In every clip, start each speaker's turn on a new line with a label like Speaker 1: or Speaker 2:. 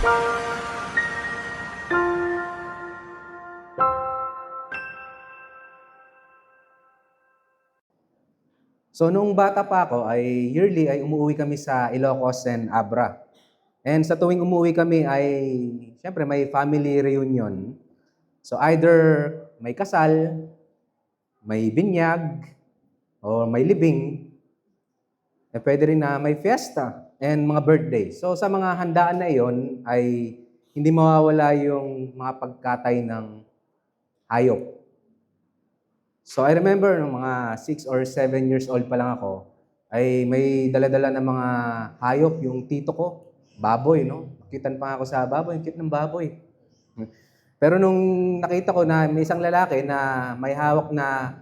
Speaker 1: So, noong bata pa ako ay yearly ay umuwi kami sa Ilocos and Abra. And sa tuwing umuwi kami ay siyempre may family reunion. So either may kasal, may binyag, o may libing, pwede rin na may fiesta and mga birthday. So sa mga handaan na iyon ay hindi mawawala yung mga pagkatay ng hayop. So I remember nung mga 6 or 7 years old pa lang ako, ay may dala-dala ng mga hayop yung tito ko, baboy, no? Nakitan pa ako sa baboy, ang cute ng baboy. Pero nung nakita ko na may isang lalaki na may hawak na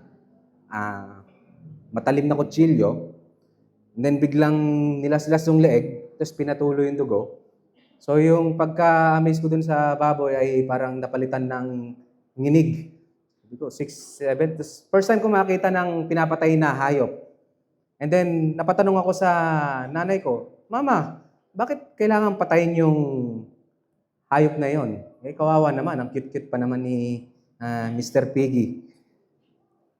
Speaker 1: matalim na kutsilyo, and then biglang nilaslas yung leeg, tapos pinatuloy yung dugo. So yung pagka-amaze ko dun sa baboy ay parang napalitan ng nginig. Sabi ko, 6, 7. Tapos first time ko makita ng pinapatay na hayop. And then napatanong ako sa nanay ko, Mama, bakit kailangan patayin yung hayop na yon? Kawawa naman, ang cute-cute pa naman ni Mr. Piggy.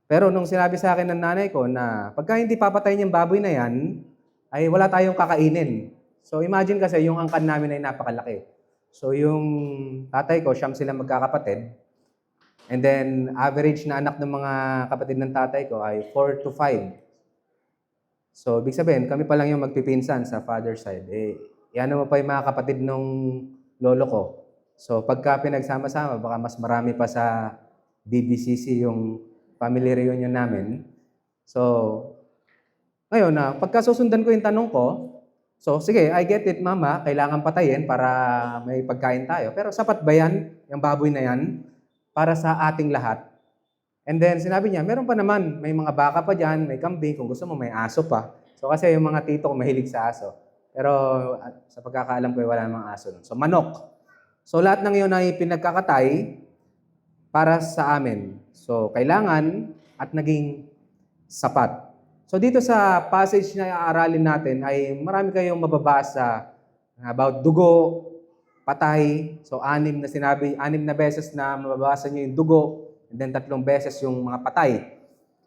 Speaker 1: Pero nung sinabi sa akin ng nanay ko na pagka hindi papatayin yung baboy na yan, ay wala tayong kakainin. So imagine kasi yung angkan namin ay napakalaki. So yung tatay ko, siyam sila magkakapatid. And then average na anak ng mga kapatid ng tatay ko ay 4 to 5. So ibig sabihin, kami pa lang yung magpipinsan sa father's side. Yan mo pa yung mga kapatid nung lolo ko. So pagka pinagsama-sama, baka mas marami pa sa BBCC yung family reunion namin. So, ngayon pagka susundan ko yung tanong ko, so sige, I get it, Mama, kailangan patayin para may pagkain tayo. Pero sapat ba yan, yung baboy na yan, para sa ating lahat? And then sinabi niya, meron pa naman, may mga baka pa dyan, may kambing, kung gusto mo may aso pa. So kasi yung mga tito ko mahilig sa aso. Pero sa pagkakaalam ko, wala namang aso. So manok. So lahat ng yun ay pinagkakatay para sa amin. So kailangan at naging sapat. So dito sa passage na aaralin natin ay marami kayong mababasa about dugo, patay. So 6 na beses na mababasa niyo yung dugo, and then 3 beses yung mga patay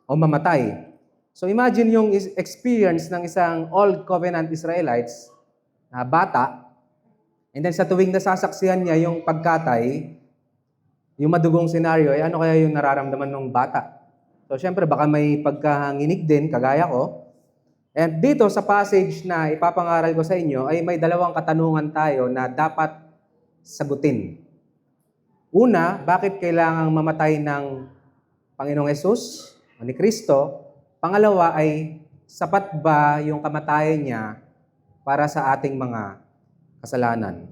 Speaker 1: o mamatay. So imagine yung experience ng isang Old Covenant Israelites na bata, and then sa tuwing nasasaksihan niya yung pagkatay, yung madugong senaryo, ay ano kaya yung nararamdaman ng bata? So syempre baka may pagkanginig din, kagaya ko. And dito sa passage na ipapangaral ko sa inyo, ay may 2 katanungan tayo na dapat sagutin. Una, bakit kailangang mamatay ng Panginoong Hesus o ni Kristo? Pangalawa ay, sapat ba yung kamatayan niya para sa ating mga kasalanan?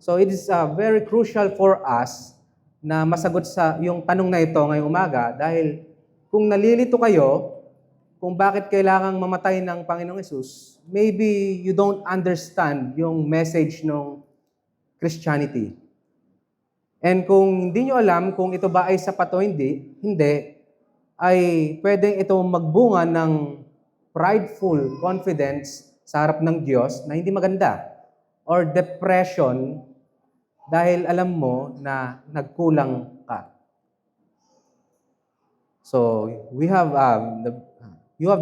Speaker 1: So it is very crucial for us na masagot sa yung tanong na ito ngayong umaga dahil kung nalilito kayo kung bakit kailangang mamatay ng Panginoong Hesus, maybe you don't understand yung message ng Christianity. And kung hindi nyo alam kung ito ba ay sapat o hindi, ay pwedeng ito magbunga ng prideful confidence sa harap ng Diyos na hindi maganda. Or depression dahil alam mo na nagkulang ka. So, you have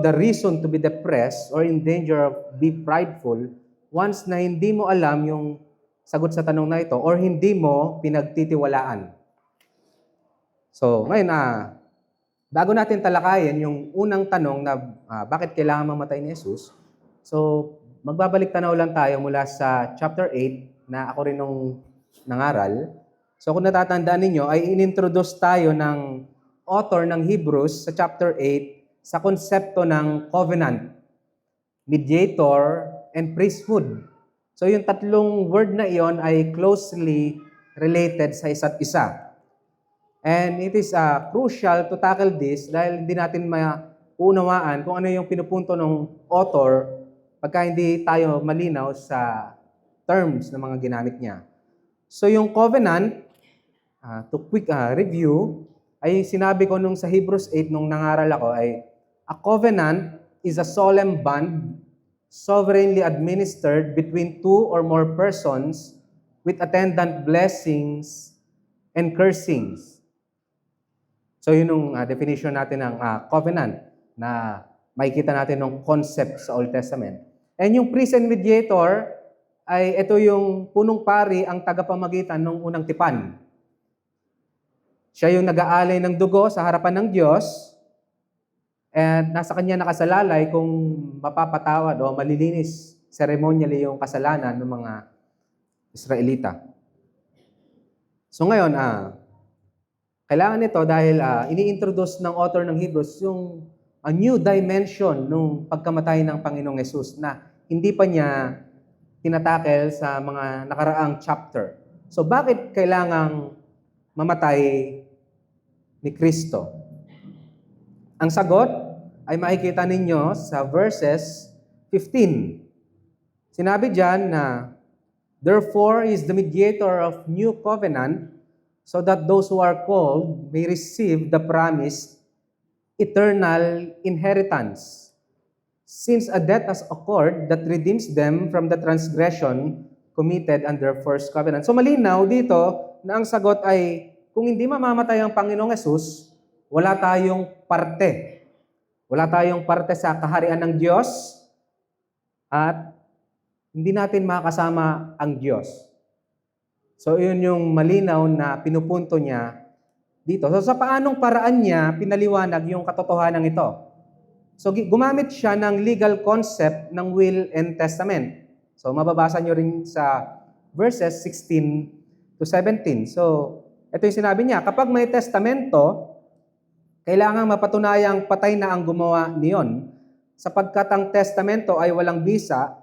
Speaker 1: the reason to be depressed or in danger of be prideful once na hindi mo alam yung sagot sa tanong na ito or hindi mo pinagtitiwalaan. So, ngayon bago natin talakayin yung unang tanong na bakit kailangan mamatay ni Jesus, so magbabalik tanaw lang tayo mula sa chapter 8 na ako rin nung nangaral. So kung natatandaan ninyo, ay inintroduce tayo ng author ng Hebrews sa chapter 8 sa konsepto ng covenant, mediator, and priesthood. So yung 3 word na iyon ay closely related sa isa't isa. And it is crucial to tackle this dahil hindi natin maunawaan kung ano yung pinupunto ng author pagka hindi tayo malinaw sa terms ng mga ginamit niya. So yung covenant, to quick review, ay sinabi ko nung sa Hebrews 8 nung nangaral ako ay, a covenant is a solemn bond sovereignly administered between 2 or more persons with attendant blessings and cursings. So yun yung definition natin ng covenant na makikita natin ng concept sa Old Testament. And yung priest and mediator ay ito yung punong pari ang tagapamagitan ng unang tipan. Siya yung nag-aalay ng dugo sa harapan ng Diyos and nasa kanya nakasalalay kung mapapatawad o malilinis ceremonially yung kasalanan ng mga Israelita. So ngayon, kailangan ito dahil ini-introduce ng author ng Hebrews yung a new dimension nung pagkamatay ng Panginoong Hesus na hindi pa niya tinatakel sa mga nakaraang chapter. So bakit kailangang mamatay ni Kristo? Ang sagot ay makikita ninyo sa verses 15. Sinabi diyan na, "Therefore is the mediator of new covenant, so that those who are called may receive the promised eternal inheritance. Since a death has occurred that redeems them from the transgression committed under first covenant." So malinaw dito na ang sagot ay, kung hindi mamamatay ang Panginoong Hesus, wala tayong parte. Wala tayong parte sa kaharian ng Diyos at hindi natin makakasama ang Diyos. So, yun yung malinaw na pinupunto niya dito. So, sa paanong paraan niya pinaliwanag yung katotohanan ito? So, gumamit siya ng legal concept ng will and testament. So, mababasa nyo rin sa verses 16 to 17. So, ito yung sinabi niya, kapag may testamento, kailangan mapatunayang patay na ang gumawa niyon, sapagkat ang testamento ay walang bisa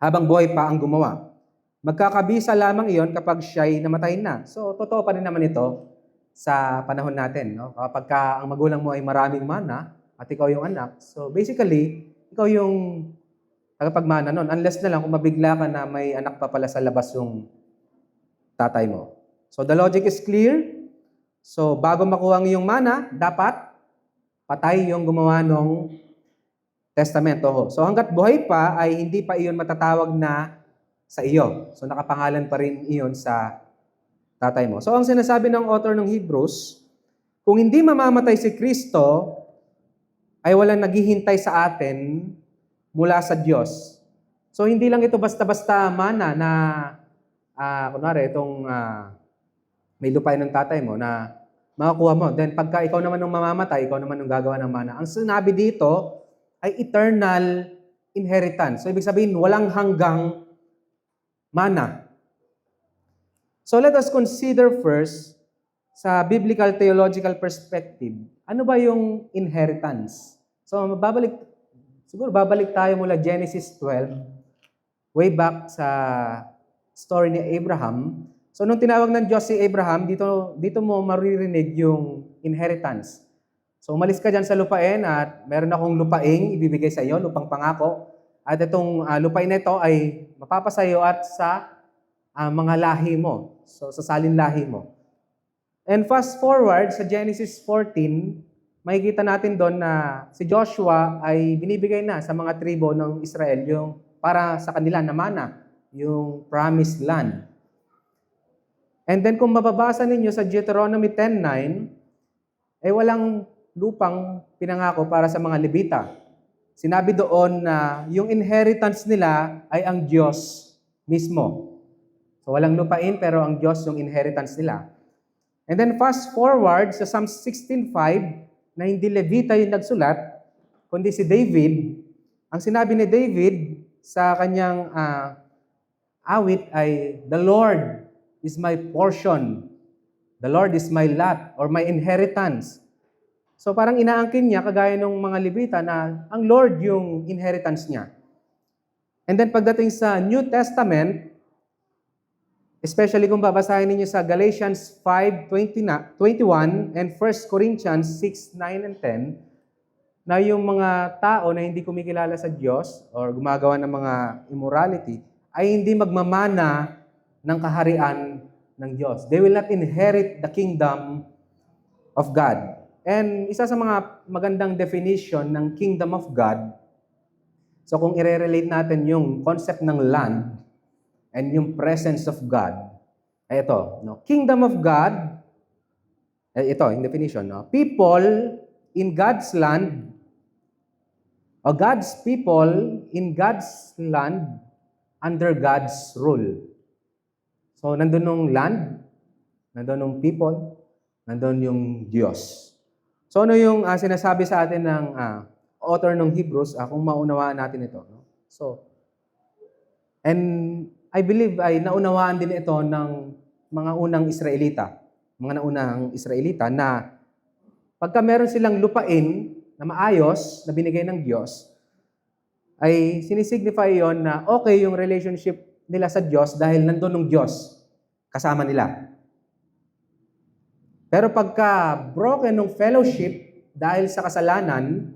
Speaker 1: habang buhay pa ang gumawa. Magkakabisa lamang iyon kapag siya'y namatay na. So, totoo pa rin naman ito sa panahon natin. No? Kapag ang magulang mo ay maraming mana at ikaw yung anak, so basically, ikaw yung tagapagmana nun. Unless na lang kung mabigla ka na may anak pa pala sa labas yung tatay mo. So, the logic is clear. So, bago makuha ang iyong mana, dapat patay yung gumawa ng testamento. So hanggat buhay pa ay hindi pa iyon matatawag na sa iyo. So nakapangalan pa rin iyon sa tatay mo. So ang sinasabi ng author ng Hebrews, kung hindi mamamatay si Kristo, ay walang naghihintay sa atin mula sa Diyos. So hindi lang ito basta-basta mana na kunwari itong may lupain ng tatay mo na makakuha mo. Then pagka ikaw naman nung mamamatay, ikaw naman nung gagawa ng mana. Ang sinabi dito ay eternal inheritance. So, ibig sabihin, walang hanggang mana. So, let us consider first, sa biblical theological perspective, ano ba yung inheritance? So, babalik tayo mula Genesis 12, way back sa story ni Abraham. So, nung tinawag ng Diyos si Abraham, dito mo maririnig yung inheritance. So, umalis ka dyan sa lupain at meron akong lupaing ibibigay sa iyo, lupang pangako. At itong lupain na ito ay mapapasayo at sa mga lahi mo. So, sa salin lahi mo. And fast forward sa Genesis 14, makikita natin doon na si Joshua ay binibigay na sa mga tribo ng Israel yung para sa kanila na mana, yung promised land. And then kung mababasa ninyo sa Deuteronomy 10:9, walang lupang pinangako para sa mga Levita. Sinabi doon na yung inheritance nila ay ang Diyos mismo. So walang lupain pero ang Diyos yung inheritance nila. And then fast forward sa Psalm 16:5 na hindi Levita yung nagsulat, kundi si David. Ang sinabi ni David sa kanyang awit ay, "The Lord is my portion. The Lord is my lot or my inheritance." So parang inaangkin niya, kagaya ng mga Levita, na ang Lord yung inheritance niya. And then pagdating sa New Testament, especially kung babasahin ninyo sa Galatians 5:21 and 1 Corinthians 6:9 and 10, na yung mga tao na hindi kumikilala sa Diyos or gumagawa ng mga immorality, ay hindi magmamana ng kaharian ng Diyos. They will not inherit the kingdom of God. And isa sa mga magandang definition ng kingdom of God, so kung i-relate natin yung concept ng land, and yung presence of God, ay ito, no? Kingdom of God, ito, in definition, no? People in God's land, o God's people in God's land under God's rule. So, nandun yung land, nandun yung people, nandun yung Diyos. So, ano yung sinasabi sa atin ng author ng Hebrews, kung maunawaan natin ito, no? So, and I believe ay naunawaan din ito ng mga unang Israelita, mga naunang Israelita na pagka meron silang lupain na maayos, na binigay ng Diyos, ay sinisignify yon na okay yung relationship nila sa Diyos dahil nandun ng Diyos kasama nila. Pero pagka broken ng fellowship dahil sa kasalanan,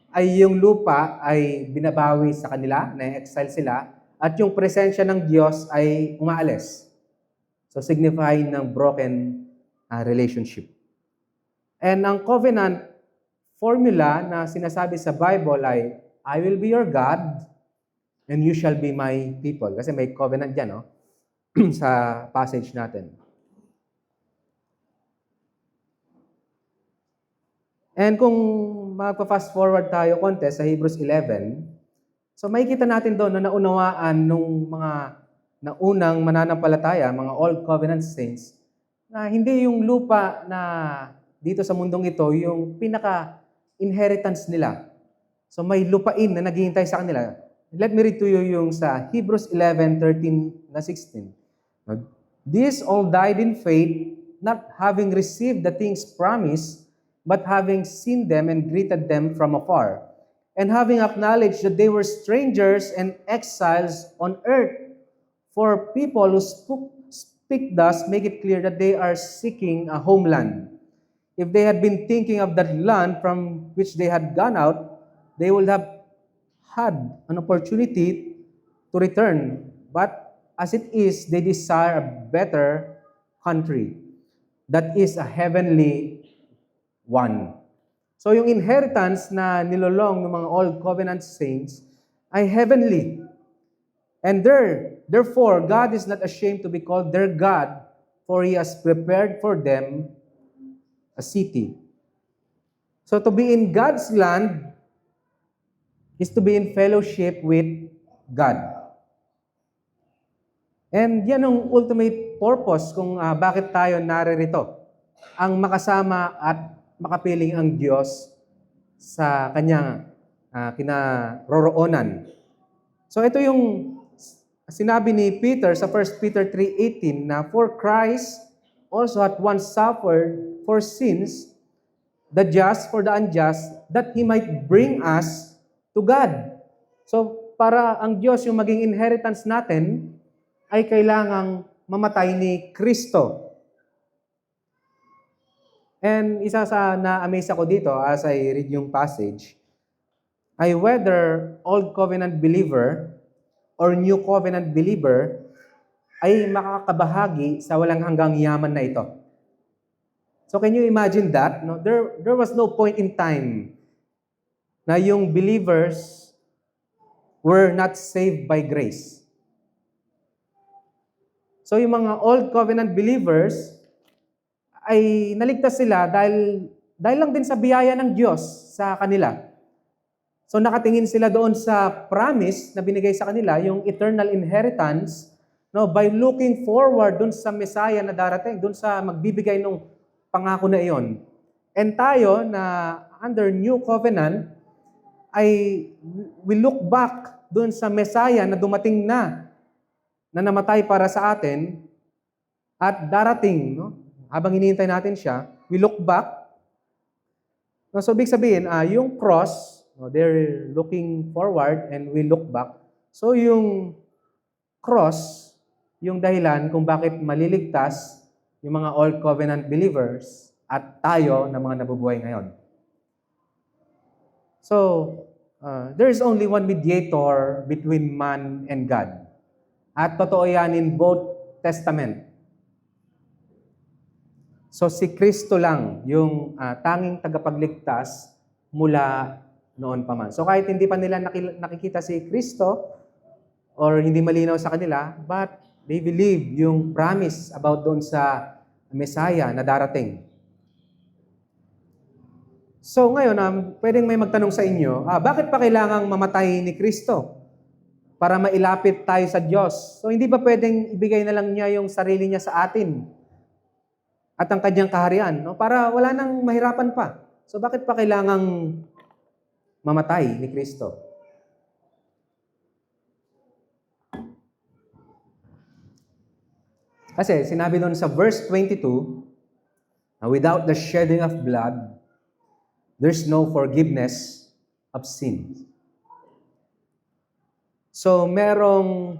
Speaker 1: ay yung lupa ay binabawi sa kanila, na-exile sila, at yung presensya ng Diyos ay umaalis. So, signifying ng broken relationship. And ang covenant formula na sinasabi sa Bible ay, I will be your God, and you shall be my people. Kasi may covenant dyan, no? Sa passage natin. And kung magpa-fast forward tayo konti sa Hebrews 11, so makikita natin doon na naunawaan nung mga naunang mananampalataya, mga Old Covenant saints, na hindi yung lupa na dito sa mundong ito, yung pinaka-inheritance nila. So may lupain na naghihintay sa kanila. Let me read to you yung sa Hebrews 11:13 na 16. These all died in faith, not having received the things promised, but having seen them and greeted them from afar, and having acknowledged that they were strangers and exiles on earth. For people who speak thus make it clear that they are seeking a homeland. If they had been thinking of that land from which they had gone out, they would have had an opportunity to return. But as it is, they desire a better country, that is a heavenly one. So yung inheritance na nilolong ng mga Old Covenant saints ay heavenly. And therefore, God is not ashamed to be called their God, for He has prepared for them a city. So to be in God's land is to be in fellowship with God. And yan ang ultimate purpose kung bakit tayo naririto. Ang makasama at makapiling ang Diyos sa kanyang kinaroroonan. So ito yung sinabi ni Peter sa 1 Peter 3:18 na for Christ also hath once suffered for sins, the just for the unjust, that He might bring us to God. So para ang Diyos yung maging inheritance natin, ay kailangang mamatay ni Kristo. And isa sa na-amaze ako dito as I read yung passage, ay whether Old Covenant believer or New Covenant believer ay makakabahagi sa walang hanggang yaman na ito. So can you imagine that? No? There was no point in time na yung believers were not saved by grace. So yung mga Old Covenant believers ay naligtas sila dahil lang din sa biyaya ng Diyos sa kanila. So nakatingin sila doon sa promise na binigay sa kanila, yung eternal inheritance, no, by looking forward doon sa Messiah na darating, doon sa magbibigay ng pangako na iyon. And tayo na under New Covenant ay we look back doon sa Messiah na dumating na namatay para sa atin at darating, no? Habang hinihintay natin siya, we look back. So, ibig sabihin, yung cross, they're looking forward and we look back. So, yung cross, yung dahilan kung bakit maliligtas yung mga Old Covenant believers at tayo na mga nabubuhay ngayon. So, there is only one mediator between man and God. At totoo yan in both Testament. So si Kristo lang yung tanging tagapagligtas mula noon pa man. So kahit hindi pa nila nakikita si Kristo or hindi malinaw sa kanila, but they believe yung promise about doon sa Messiah na darating. So ngayon, pwedeng may magtanong sa inyo, bakit pa kailangang mamatay ni Kristo para mailapit tayo sa Diyos? So hindi ba pwedeng ibigay na lang niya yung sarili niya sa atin at ang kanyang kaharian, no? Para wala nang mahirapan pa. So bakit pa kailangang mamatay ni Kristo? Kasi sinabi doon sa verse 22, without the shedding of blood, there's no forgiveness of sins. So merong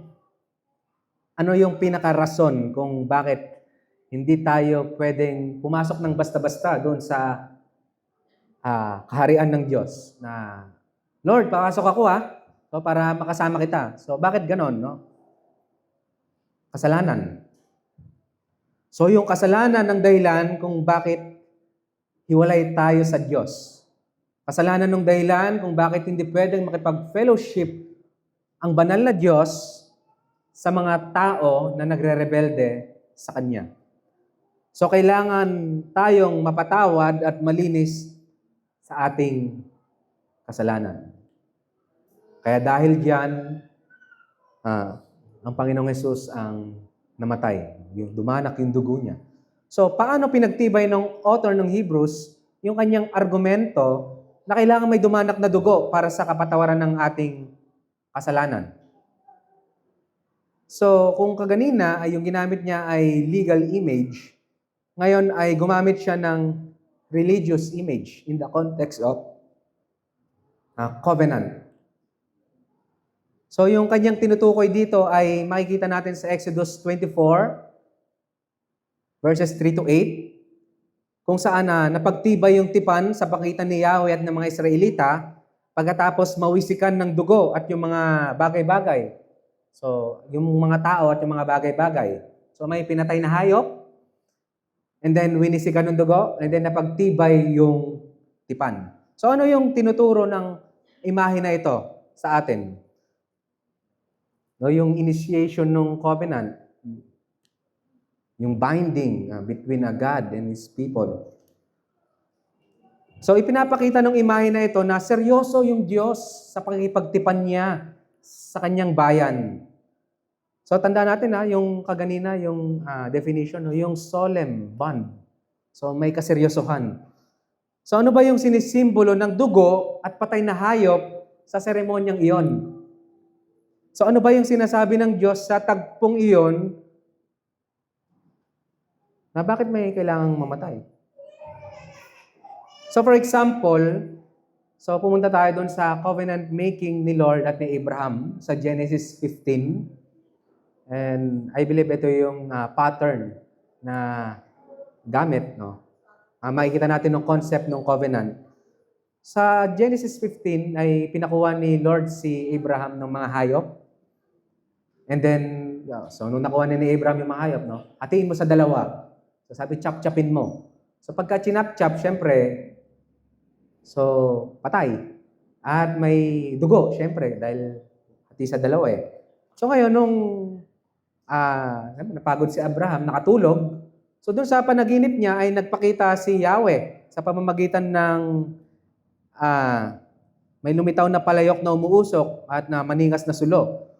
Speaker 1: ano yung pinakarason kung bakit hindi tayo pwedeng pumasok ng basta-basta doon sa kaharian ng Diyos na, Lord, papasok ako so, para makasama kita. So bakit ganon, no? Kasalanan. So yung kasalanan ng dahilan kung bakit hiwalay tayo sa Diyos. Kasalanan ng dahilan kung bakit hindi pwedeng makipag-fellowship ang banal na Diyos sa mga tao na nagre-rebelde sa Kanya. So kailangan tayong mapatawad at malinis sa ating kasalanan. Kaya dahil diyan, ang Panginoong Hesus ang namatay. Yung dumanak yung dugo niya. So, paano pinagtibay ng author ng Hebrews yung kanyang argumento na kailangan may dumanak na dugo para sa kapatawaran ng ating kasalanan? So, kung kaganina ay yung ginamit niya ay legal image, ngayon ay gumamit siya ng religious image in the context of covenant. So, yung kanyang tinutukoy dito ay makikita natin sa Exodus 24, verses 3 to 8, kung saan napagtibay yung tipan sa pagitan ni Yahweh at ng mga Israelita pagkatapos mawisikan ng dugo at yung mga bagay-bagay. So, yung mga tao at yung mga bagay-bagay. So, may pinatay na hayop, and then winisikan ng dugo, and then napagtibay yung tipan. So, ano yung tinuturo ng imahe na ito sa atin? No, yung initiation ng covenant, yung binding between God and His people. So, ipinapakita ng imahe na ito na seryoso yung Diyos sa pagkikipagtipan niya sa kanyang bayan. So, tanda natin yung kaganina, yung definition, yung solemn bond. So, may kaseryosohan. So, ano ba yung sinisimbolo ng dugo at patay na hayop sa seremonyang iyon? So, ano ba yung sinasabi ng Diyos sa tagpong iyon na bakit may kailangang mamatay? So, for example, pumunta tayo doon sa covenant making ni Lord at ni Abraham sa Genesis 15. And I believe ito yung pattern na gamit, no? Makikita natin yung concept ng covenant. Sa Genesis 15 ay pinakuha ni Lord si Abraham ng mga hayop. And then, so nung nakuha ni Abraham yung mga hayop, no? Hatiin mo sa dalawa. So sabi, chop-chopin mo. So pagka chinap-chop, syempre, so patay. At may dugo, syempre, dahil hati sa dalawa So ngayon, nung napagod si Abraham, nakatulog, so doon sa panaginip niya ay nagpakita si Yahweh sa pamamagitan ng may lumitaw na palayok na umuusok at na maningas na sulo.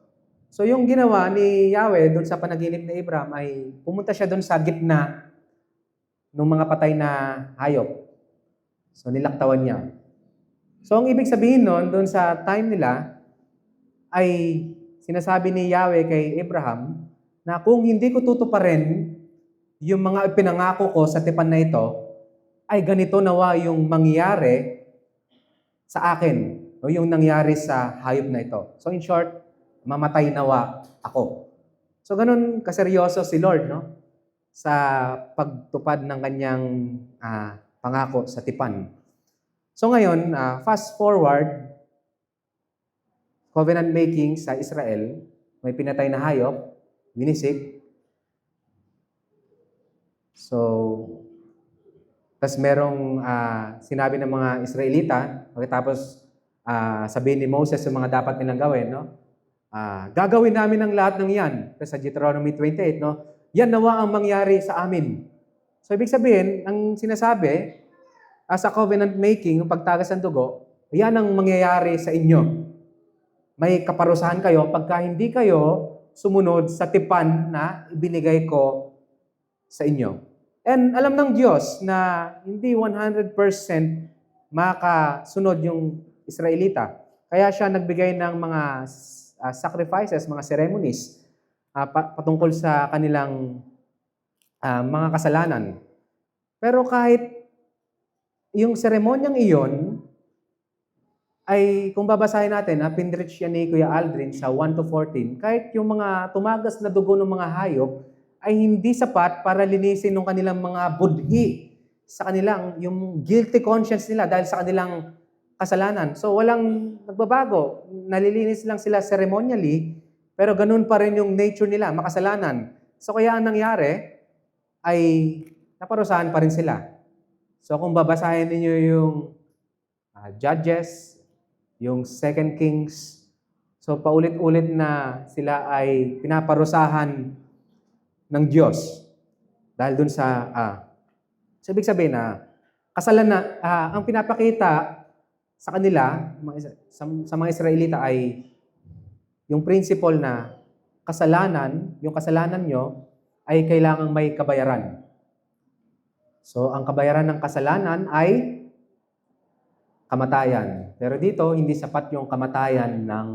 Speaker 1: So yung ginawa ni Yahweh doon sa panaginip ni Abraham ay pumunta siya doon sa gitna ng mga patay na hayop. So nilaktawan niya. So ang ibig sabihin noon, doon sa time nila, ay sinasabi ni Yahweh kay Abraham na kung hindi ko tutuparin yung mga ipinangako ko sa tipan na ito, ay ganito nawa yung mangyari sa akin o yung nangyari sa hayop na ito. So in short, mamatay nawa ako. So ganun kaseryoso si Lord, no? Sa pagtupad ng kanyang pangako sa tipan. So ngayon, fast forward, covenant making sa Israel, may pinatay na hayop, winisik. So, tas merong sinabi ng mga Israelita, pagkatapos sabihin ni Moses yung mga dapat nilang gawin, no? Gagawin namin ang lahat ng yan. Sa Deuteronomy 28, no? Yan nawa ang mangyari sa amin. So, ibig sabihin, ang sinasabi, as a covenant making, yung pagtagas ng dugo, yan ang mangyayari sa inyo. May kaparusahan kayo pagka hindi kayo sumunod sa tipan na ibinigay ko sa inyo. And alam ng Diyos na hindi 100% makasunod yung Israelita. Kaya siya nagbigay ng mga sacrifices, mga ceremonies patungkol sa kanilang mga kasalanan. Pero kahit yung seremonyang iyon, ay kung babasahin natin, pinrich yan ni Kuya Aldrin sa 1-14, kahit yung mga tumagas na dugo ng mga hayop ay hindi sapat para linisin ng kanilang mga budhi sa kanilang, yung guilty conscience nila dahil sa kanilang kasalanan. So walang nagbabago. Nalilinis lang sila ceremonially, pero ganun pa rin yung nature nila, makasalanan. So kaya ang nangyari ay naparusahan pa rin sila. So kung babasahin ninyo yung Judges, yung 2 Kings, so paulit-ulit na sila ay pinaparusahan ng Diyos dahil dun sa so ibig sabihin na kasalanan ang pinapakita sa kanila sa mga Israelita ay yung principle na yung kasalanan nyo ay kailangang may kabayaran. So ang kabayaran ng kasalanan ay kamatayan. Pero dito, hindi sapat yung kamatayan ng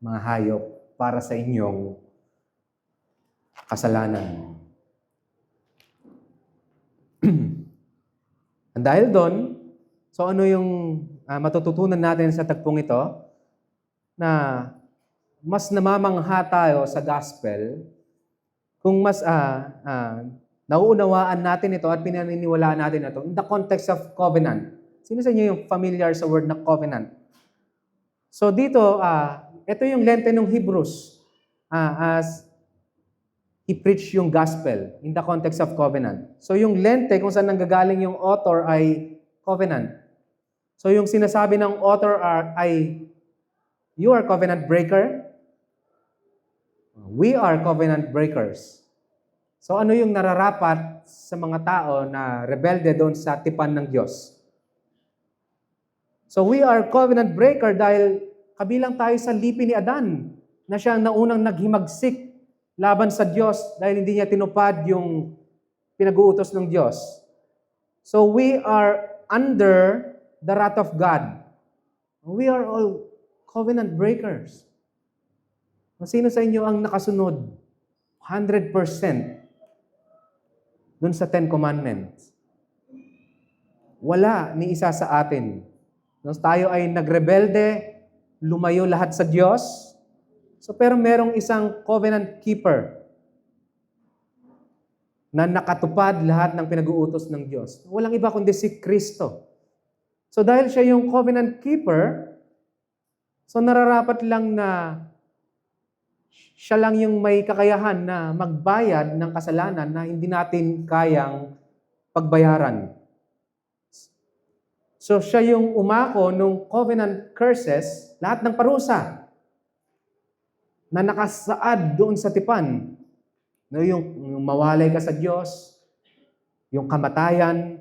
Speaker 1: mga hayop para sa inyong kasalanan. Dahil doon, so ano yung matututunan natin sa tagpong ito? Na mas namamangha tayo sa gospel kung mas nauunawaan natin ito at pinaniniwalaan natin ito in the context of covenant. Sino sa inyo yung familiar sa word na covenant? So dito, ito yung lente ng Hebrews as he preached yung gospel in the context of covenant. So yung lente kung saan nanggagaling yung author ay covenant. So yung sinasabi ng author ay, you are covenant breaker, we are covenant breakers. So ano yung nararapat sa mga tao na rebelde doon sa tipan ng Diyos? So we are covenant breaker dahil kabilang tayo sa lipi ni Adan na siya ang naunang naghimagsik laban sa Diyos dahil hindi niya tinupad yung pinag-uutos ng Diyos. So we are under the wrath of God. We are all covenant breakers. Sino sa inyo ang nakasunod 100% dun sa 10 Commandments? Wala ni isa sa atin. Nung tayo ay nagrebelde, lumayo lahat sa Diyos. So pero merong isang covenant keeper na nakatupad lahat ng pinag-uutos ng Diyos. Walang iba kundi si Kristo. So dahil siya yung covenant keeper, so nararapat lang na siya lang yung may kakayahan na magbayad ng kasalanan na hindi natin kayang pagbayaran. So siya yung umako nung covenant curses, lahat ng parusa na nakasaad doon sa tipan. No, yung mawalay ka sa Diyos, yung kamatayan,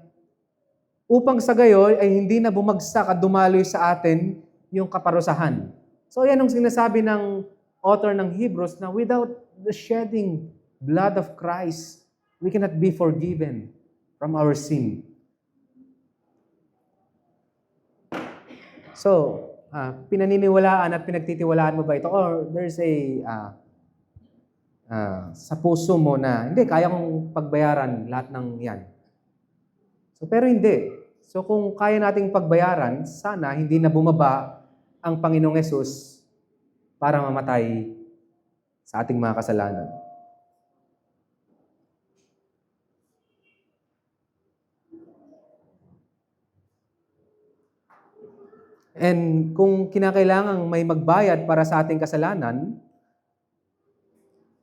Speaker 1: upang sa gayoy ay hindi na bumagsak at dumaloy sa atin yung kaparusahan. So yan ang sinasabi ng author ng Hebrews na without the shedding blood of Christ, we cannot be forgiven from our sin. So, pinaniniwalaan at pinagtitiwalaan mo ba ito? Or there's sa puso mo na, hindi, kaya kong pagbayaran lahat ng yan. So, pero hindi. So, kung kaya nating pagbayaran, sana hindi na bumaba ang Panginoong Yesus para mamatay sa ating mga kasalanan. And kung kinakailangang may magbayad para sa ating kasalanan,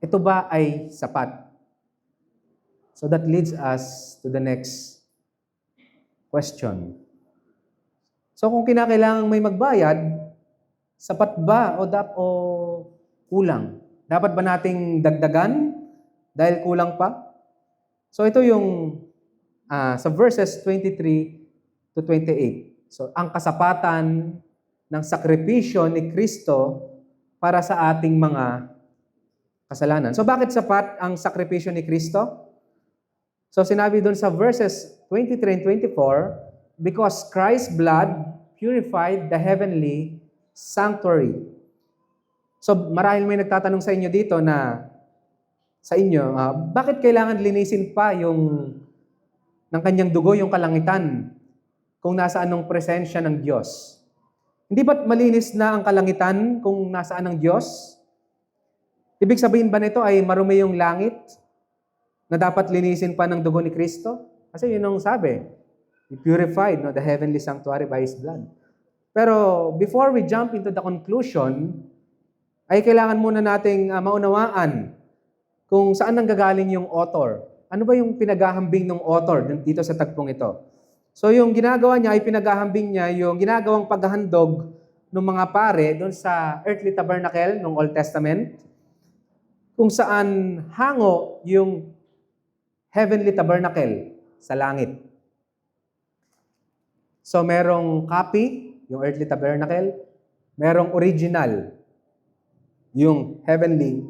Speaker 1: ito ba ay sapat? So that leads us to the next question. So kung kinakailangang may magbayad, sapat ba o kulang? Dapat ba nating dagdagan dahil kulang pa? So ito yung sa verses 23 to 28. So ang kasapatan ng sakripisyo ni Kristo para sa ating mga kasalanan. So bakit sapat ang sakripisyo ni Kristo? So sinabi doon sa verses 23 and 24, because Christ's blood purified the heavenly sanctuary. So marahil may nagtatanong sa inyo dito na sa inyo, bakit kailangan linisin pa yung ng kanyang dugo yung kalangitan kung nasaan ang presensya ng Diyos? Hindi ba't malinis na ang kalangitan kung nasaan ang Diyos? Ibig sabihin ba nito ay marumi yung langit na dapat linisin pa ng dugo ni Kristo? Kasi yun ang sabi, He purified the heavenly sanctuary by His blood. Pero before we jump into the conclusion, ay kailangan muna nating maunawaan kung saan nanggagaling yung author. Ano ba yung pinaghahambing ng author dito sa tagpong ito? So yung ginagawa niya ay pinaghahambing niya yung ginagawang paghahandog ng mga pare doon sa earthly tabernacle ng Old Testament, kung saan hango yung heavenly tabernacle sa langit. So merong copy, yung earthly tabernacle, merong original, yung heavenly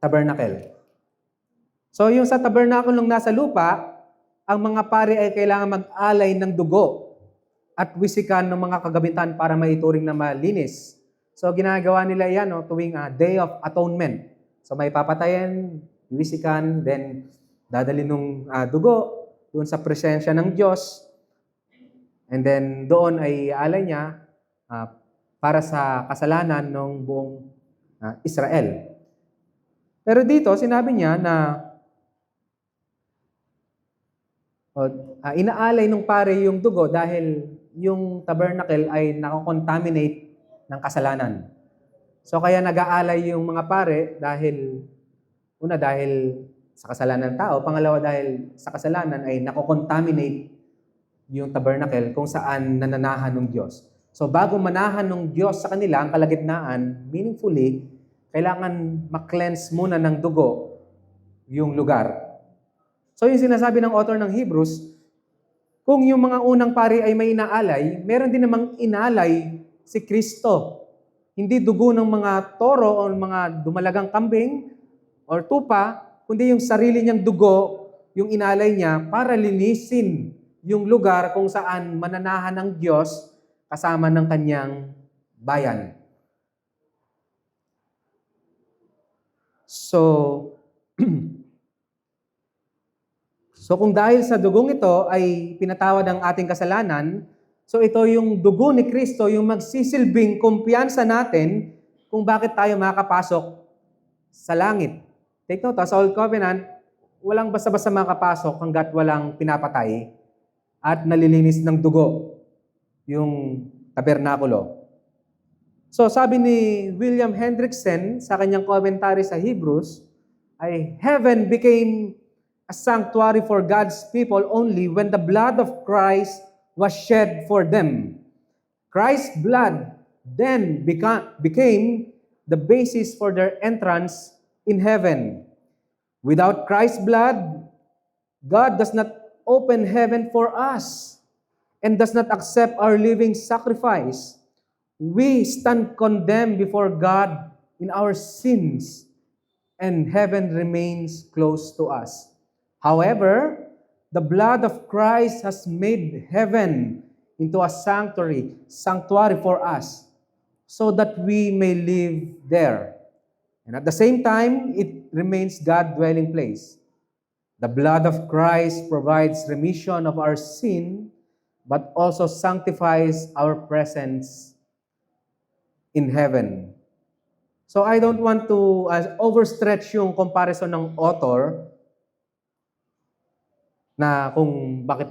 Speaker 1: tabernacle. So yung sa tabernacle ng nasa lupa, ang mga pare ay kailangan mag-alay ng dugo at wisikan ng mga kagamitan para maituring na malinis. So ginagawa nila yan tuwing Day of Atonement. So may papatayin, wisikan, then dadalhin ng dugo doon sa presensya ng Diyos. And then doon ay alay niya para sa kasalanan ng buong Israel. Pero dito, sinabi niya na inaalay ng pare yung dugo dahil yung tabernacle ay nakakontaminate ng kasalanan. So kaya nag-aalay yung mga pare dahil, una dahil sa kasalanan ng tao, pangalawa dahil sa kasalanan ay nakakontaminate yung tabernacle kung saan nananahan ng Diyos. So bago manahan ng Diyos sa kanila ang kalagitnaan, meaningfully, kailangan ma-cleanse muna ng dugo yung lugar. So yung sinasabi ng author ng Hebrews, kung yung mga unang pari ay may inaalay, meron din namang inalay si Kristo. Hindi dugo ng mga toro o mga dumalagang kambing or tupa, kundi yung sarili niyang dugo, yung inalay niya para linisin yung lugar kung saan mananahan ng Diyos kasama ng kanyang bayan. So kung dahil sa dugong ito ay pinatawad ang ating kasalanan, so ito yung dugo ni Kristo, yung magsisilbing kumpiyansa natin kung bakit tayo makakapasok sa langit. Take note, sa Old Covenant, walang basta-basta makapasok hanggat walang pinapatay at nalilinis ng dugo yung tabernakulo. So sabi ni William Hendrickson sa kanyang commentary sa Hebrews, ay heaven became a sanctuary for God's people only when the blood of Christ was shed for them. Christ's blood then became the basis for their entrance in heaven. Without Christ's blood, God does not open heaven for us and does not accept our living sacrifice. We stand condemned before God in our sins, and heaven remains close to us. However, the blood of Christ has made heaven into a sanctuary for us, so that we may live there. And at the same time, it remains God's dwelling place. The blood of Christ provides remission of our sin, but also sanctifies our presence in heaven. So I don't want to overstretch yung comparison ng author na kung bakit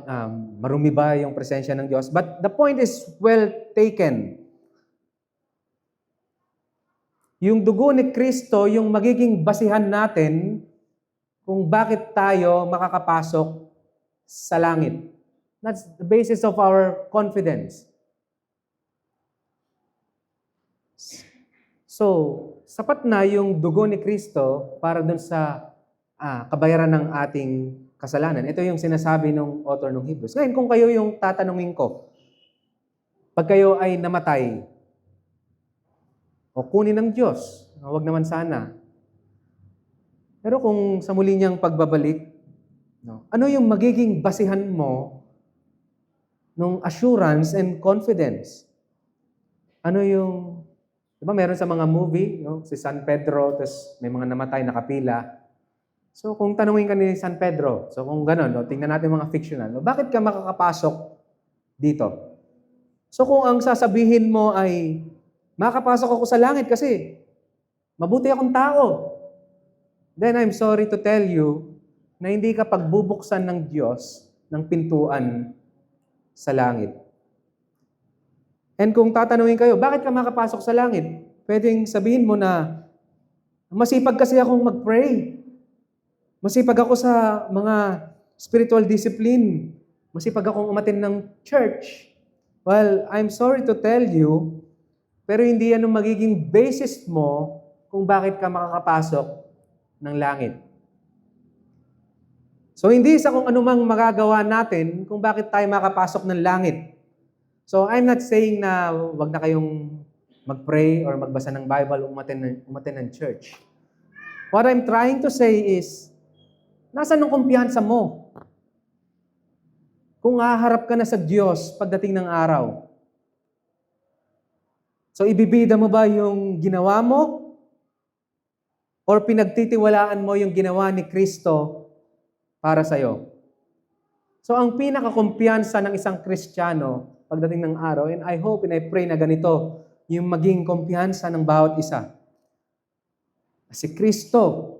Speaker 1: marumi ba yung presensya ng Diyos. But the point is well taken. Yung dugo ni Kristo, yung magiging basihan natin kung bakit tayo makakapasok sa langit. That's the basis of our confidence. So, sapat na yung dugo ni Kristo para dun sa kabayaran ng ating kasalanan. Ito yung sinasabi ng author ng Hebrews. Ngayon, kung kayo yung tatanungin ko, pag kayo ay namatay, o kunin ng Diyos, huwag naman sana. Pero kung sa muli niyang pagbabalik, ano yung magiging basihan mo ng assurance and confidence? Ano yung, di ba meron sa mga movie, si San Pedro, tapos may mga namatay, nakapila. So kung tanungin ka ni San Pedro, so kung gano'n, tingnan natin mga fictional, bakit ka makakapasok dito? So kung ang sasabihin mo ay, makakapasok ako sa langit kasi mabuti akong tao, then I'm sorry to tell you na hindi ka pagbubuksan ng Diyos ng pintuan sa langit. And kung tatanungin kayo, bakit ka makapasok sa langit? Pwedeng sabihin mo na, masipag kasi akong mag-pray. Masipag ako sa mga spiritual discipline. Masipag akong umattend ng church. Well, I'm sorry to tell you, pero hindi yan ang magiging basis mo kung bakit ka makakapasok ng langit. So, hindi sa kung anumang magagawa natin kung bakit tayo makapasok ng langit. So, I'm not saying na wag na kayong mag-pray or magbasa ng Bible o umattend ng church. What I'm trying to say is, nasaan ang kumpiyansa mo? Kung haharap ka na sa Diyos pagdating ng araw. So, ibibida mo ba yung ginawa mo? Or pinagtitiwalaan mo yung ginawa ni Kristo para sa'yo? So, ang pinakakumpiyansa ng isang Kristiyano pagdating ng araw, and I hope and I pray na ganito, yung maging kumpiyansa ng bawat isa. Si Kristo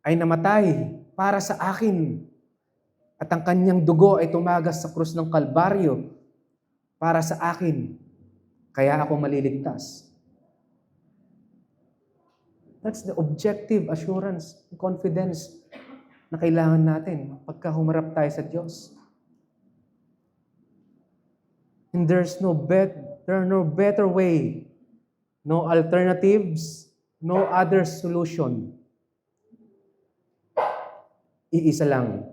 Speaker 1: ay namatay para sa akin. At ang kanyang dugo ay tumagas sa krus ng Kalbaryo para sa akin. Kaya ako maliligtas. That's the objective assurance and confidence na kailangan natin pagka humarap tayo sa Diyos. And there are no better way, no alternatives, no other solution. Iisa lang.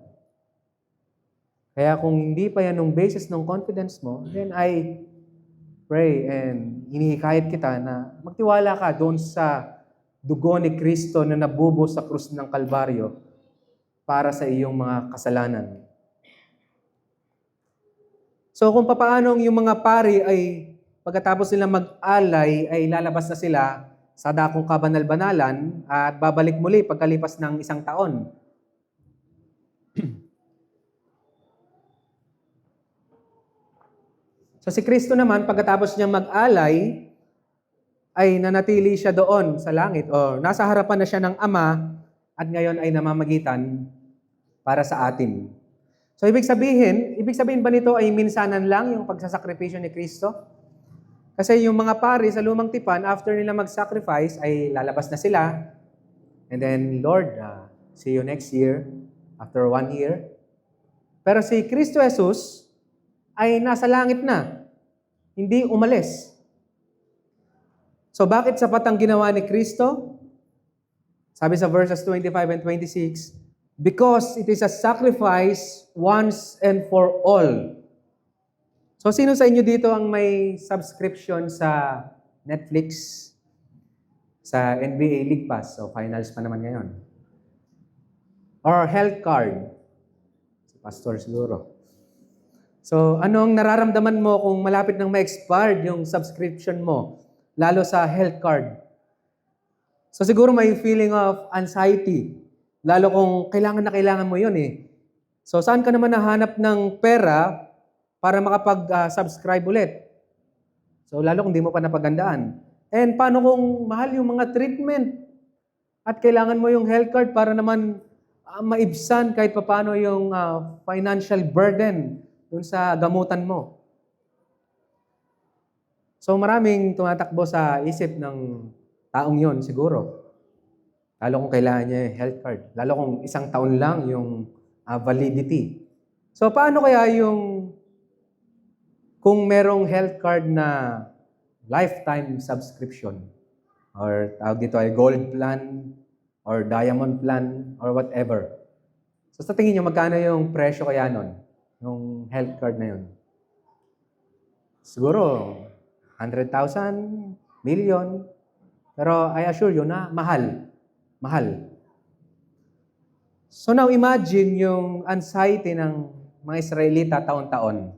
Speaker 1: Kaya kung hindi pa yan yung basis ng confidence mo, then I pray and hinihikayat kita na magtiwala ka doon sa dugo ni Kristo na nabubo sa krus ng Kalbaryo para sa iyong mga kasalanan. So kung papaano yung mga pari ay pagkatapos nila mag-alay ay lalabas na sila sa dakong kabanal-banalan at babalik muli pagkalipas ng 1 taon. So si Kristo naman, pagkatapos niya mag-alay, ay nanatili siya doon sa langit o nasa harapan na siya ng Ama at ngayon ay namamagitan para sa atin. So ibig sabihin ba nito ay minsanan lang yung pagsasakripisyo ni Kristo? Kasi yung mga pari sa lumang tipan, after nila mag-sacrifice, ay lalabas na sila. And then, Lord, see you next year, after 1 year. Pero si Kristo Jesus ay nasa langit na, hindi umalis. So bakit sapat ang ginawa ni Kristo? Sabi sa verses 25 and 26, because it is a sacrifice once and for all. So sino sa inyo dito ang may subscription sa Netflix, sa NBA League Pass? So finals pa naman ngayon. Or health card? Si Pastor siguro. So, anong nararamdaman mo kung malapit nang ma-expired yung subscription mo, lalo sa health card? So, siguro may feeling of anxiety, lalo kung kailangan na kailangan mo yun eh. So, saan ka naman nahanap ng pera para makapag-subscribe ulit? So, lalo kung di mo pa napagandaan. And paano kung mahal yung mga treatment at kailangan mo yung health card para naman maibsan kahit paano yung financial burden dun sa gamutan mo. So maraming tumatakbo sa isip ng taong yon siguro. Lalo kung kailangan niya yung health card. Lalo kung 1 taon lang yung validity. So paano kaya yung kung merong health card na lifetime subscription? or tawag dito ay gold plan, or diamond plan, or whatever. So sa tingin nyo, magkano yung presyo kaya nun? Yung health card na yun? Siguro, 100,000, million. Pero I assure you na mahal. Mahal. So now imagine yung anxiety ng mga Israelita taon-taon.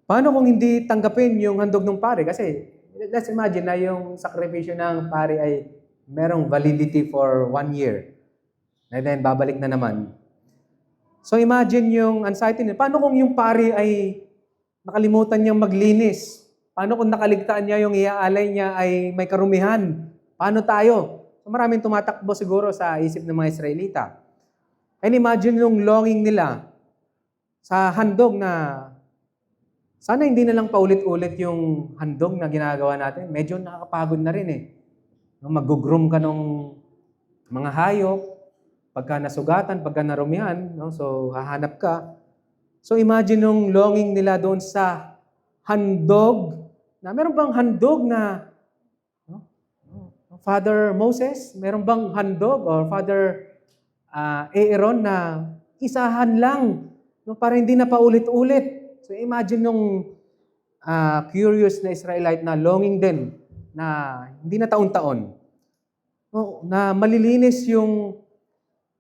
Speaker 1: Paano kung hindi tanggapin yung handog ng pare? Kasi let's imagine na yung sakripisyo ng pare ay merong validity for 1 year. And then babalik na naman. So imagine yung anxiety nila. Paano kung yung pare ay nakalimutan niyang maglinis? Paano kung nakaligtaan niya yung iaalay niya ay may karumihan? Paano tayo? So maraming tumatakbo siguro sa isip ng mga Israelita. And imagine yung longing nila sa handog na sana hindi na lang paulit-ulit yung handog na ginagawa natin. Medyo nakakapagod na rin eh. Mag-groom ka ng mga hayop, pagka nasugatan, pagka narumihan, no? So hahanap ka. So imagine yung longing nila doon sa handog. Na meron bang handog na Father Moses? Meron bang handog or Father Aaron na isahan lang no, para hindi na paulit-ulit? So imagine yung curious na Israelite na longing din na hindi na taon-taon. No, na malilinis yung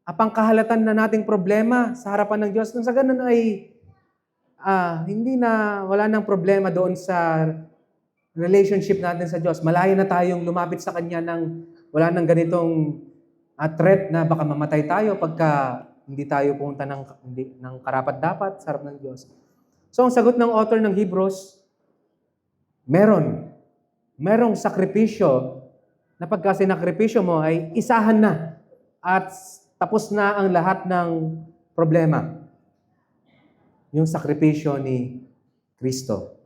Speaker 1: pangkahalatan na nating problema sa harapan ng Diyos. Nung sa ganun ay hindi na wala nang problema doon sa relationship natin sa Diyos. Malayo na tayong lumapit sa Kanya nang wala nang ganitong threat na baka mamatay tayo pagka hindi tayo pumunta ng karapat-dapat sa harap ng Diyos. So, ang sagot ng author ng Hebrews, merong sakripisyo na pagka sinakripisyo mo ay isahan na at tapos na ang lahat ng problema. Yung sakripisyo ni Kristo.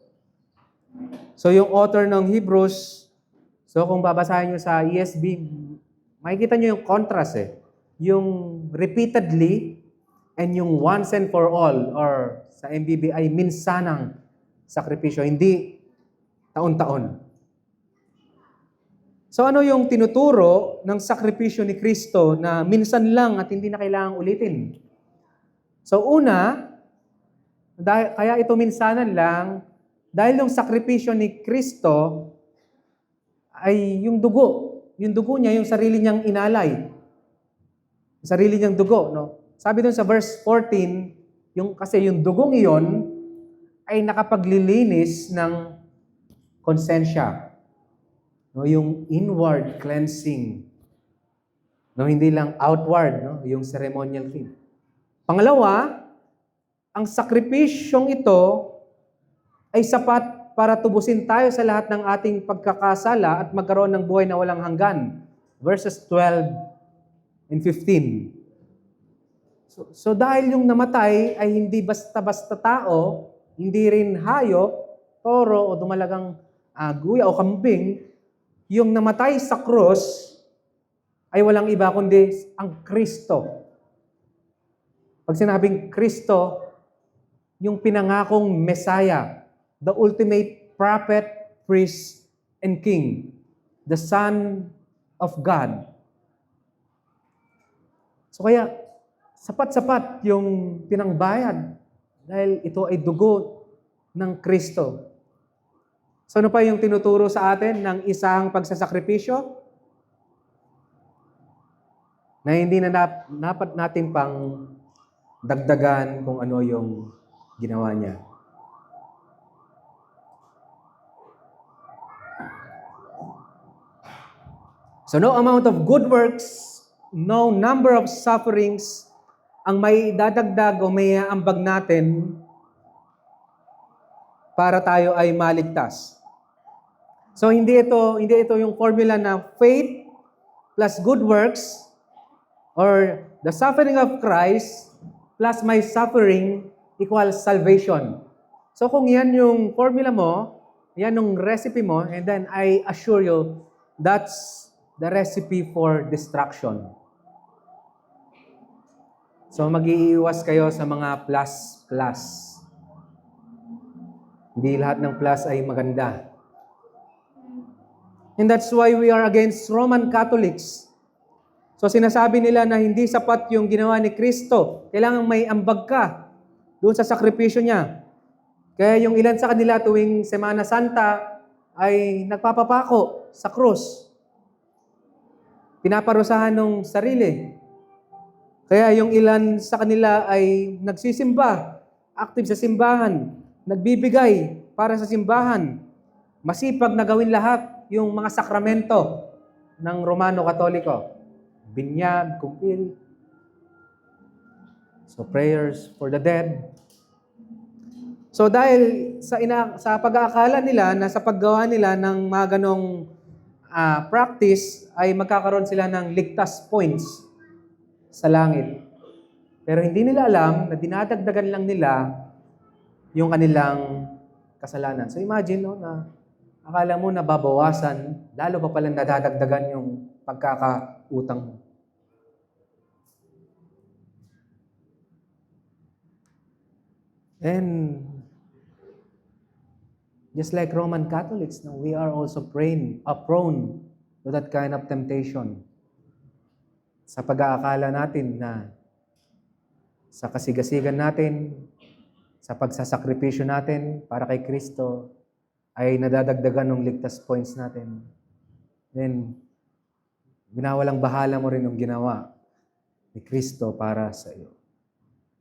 Speaker 1: So, yung author ng Hebrews, so kung babasahin nyo sa ESV, makikita nyo yung contrast eh. Yung repeatedly and yung once and for all or sa MBB ay minsanang sakripisyo, hindi taon-taon. So ano yung tinuturo ng sakripisyo ni Kristo na minsan lang at hindi na kailangang ulitin? So una, kaya ito minsanan lang, dahil yung sakripisyo ni Kristo ay yung dugo. Yung dugo niya, yung sarili niyang inalay. Yung sarili niyang dugo. No? Sabi dun sa verse 14, kasi yung dugong iyon ay nakapaglilinis ng konsensya. No? Yung inward cleansing. No? Hindi lang outward, no? Yung ceremonial thing. Pangalawa, ang sakripisyong ito ay sapat para tubusin tayo sa lahat ng ating pagkakasala at magkaroon ng buhay na walang hanggan. Verses 12 and 15. So dahil yung namatay ay hindi basta-basta tao, hindi rin hayop, toro o dumalagang guya o kambing, yung namatay sa krus ay walang iba kundi ang Kristo. Pag sinabing Kristo, yung pinangakong Messiah, the ultimate prophet, priest, and king, the Son of God. So kaya, sapat-sapat yung pinangbayad dahil ito ay dugo ng Kristo. So ano pa yung tinuturo sa atin ng isang pagsasakripisyo? Na hindi na dapat natin pang dagdagan kung ano yung ginawa niya. So no amount of good works, no number of sufferings ang may dadagdag o may ambag natin para tayo ay maligtas. So hindi ito yung formula na faith plus good works or the suffering of Christ plus my suffering equals salvation. So kung yan yung formula mo, yan yung recipe mo, and then I assure you, that's the recipe for destruction. So mag-iiwas kayo sa mga plus. Hindi lahat ng plus ay maganda. And that's why we are against Roman Catholics. So sinasabi nila na hindi sapat yung ginawa ni Kristo. Kailangan may ambag ka doon sa sakripisyo niya. Kaya yung ilan sa kanila tuwing Semana Santa ay nagpapapako sa krus. Pinaparusahan ng sarili. Kaya yung ilan sa kanila ay nagsisimba, active sa simbahan, nagbibigay para sa simbahan, masipag na gawin lahat yung mga sakramento ng Romano Katoliko. Binyag, kumpil. So prayers for the dead. So dahil sa pag-aakala nila na sa paggawa nila ng mga ganong practice ay magkakaroon sila ng ligtas points sa langit. Pero hindi nila alam na dinadagdagan lang nila yung kanilang kasalanan. So imagine, no, na akala mo na babawasan, lalo pa palang nadadagdagan yung pagkakautang mo. And just like Roman Catholics, no, we are also prone to that kind of temptation. Sa pag-aakala natin na sa kasigasigan natin, sa pagsasakripisyo natin para kay Kristo, ay nadadagdagan ng ligtas points natin. Then, ginawalang bahala mo rin ang ginawa ni Kristo para sa iyo.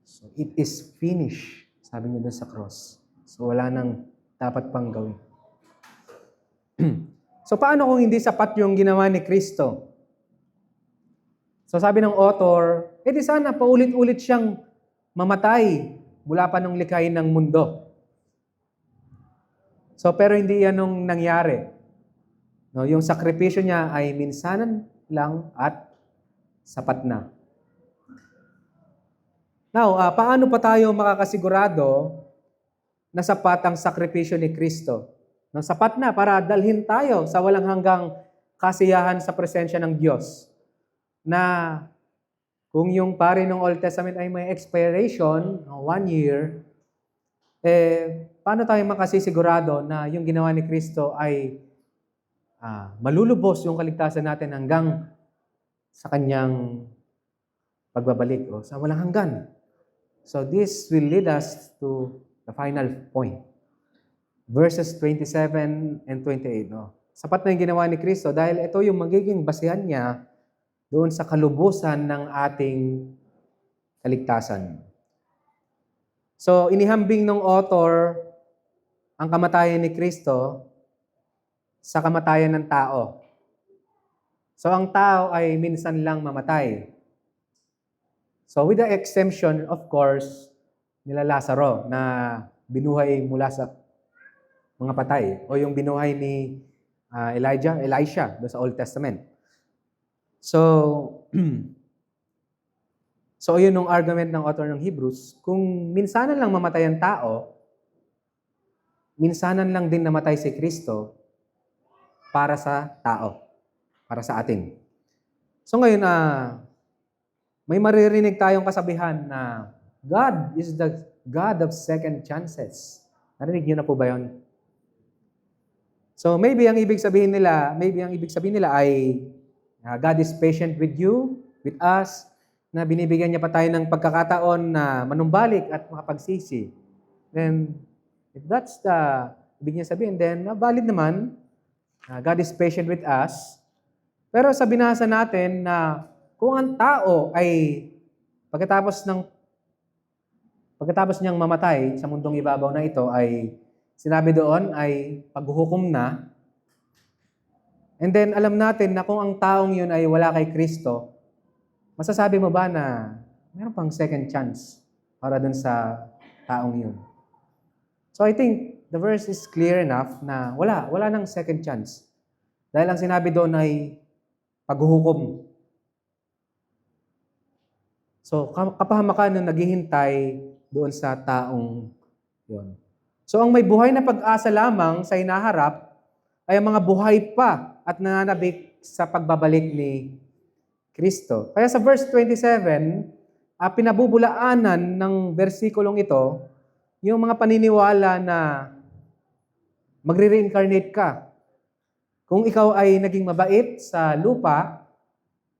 Speaker 1: So, it is finished, sabi niya doon sa cross. So, wala nang dapat pang gawin. So, paano kung hindi sapat yung ginawa ni Kristo? So, sabi ng author, di sana paulit-ulit siyang mamatay mula pa nung likhain ng mundo. So, pero hindi yan nung nangyari. No, yung sakripisyo niya ay minsanan lang at sapat na. Now, paano pa tayo makakasigurado na sapat ang sakripisyo ni Kristo? No, sapat na para dalhin tayo sa walang hanggang kasiyahan sa presensya ng Diyos. Na kung yung pari ng Old Testament ay may expiration, 1 year, paano tayo makasisigurado na yung ginawa ni Kristo ay malulubos yung kaligtasan natin hanggang sa kanyang pagbabalik o sa walang hanggan? So this will lead us to the final point. Verses 27 and 28. No? Sapat na yung ginawa ni Kristo dahil ito yung magiging basihan niya doon sa kalubusan ng ating kaligtasan. So, inihambing ng author ang kamatayan ni Kristo sa kamatayan ng tao. So, ang tao ay minsan lang mamatay. So, with the exemption, of course, nila Lazaro na binuhay mula sa mga patay o yung binuhay ni Elisha doon sa Old Testament. So, yun yung argument ng author ng Hebrews. Kung minsanan lang mamatay ang tao, minsanan lang din namatay si Kristo para sa tao, para sa atin. So ngayon, may maririnig tayong kasabihan na God is the God of second chances. Narinig niyo na po ba yun? So maybe ang ibig sabihin nila ay God is patient with you, with us, na binibigyan niya pa tayo ng pagkakataon na manumbalik at makapagsisi. Then, if that's the ibig niya sabihin, then valid naman. God is patient with us. Pero sa binasa natin na kung ang tao ay pagkatapos niyang mamatay sa mundong ibabaw na ito ay sinabi doon ay paghuhukom na. And then, alam natin na kung ang taong yun ay wala kay Kristo, masasabi mo ba na meron pang second chance para dun sa taong yun? So, I think the verse is clear enough na wala nang second chance. Dahil ang sinabi doon ay paghuhukom. So, kapahamakan na naghihintay doon sa taong yun. So, ang may buhay na pag-asa lamang sa hinaharap ay ang mga buhay pa at nananabik sa pagbabalik ni Kristo. Kaya sa verse 27, pinabubulaanan ng bersikulong ito yung mga paniniwala na magre-reincarnate ka. Kung ikaw ay naging mabait sa lupa,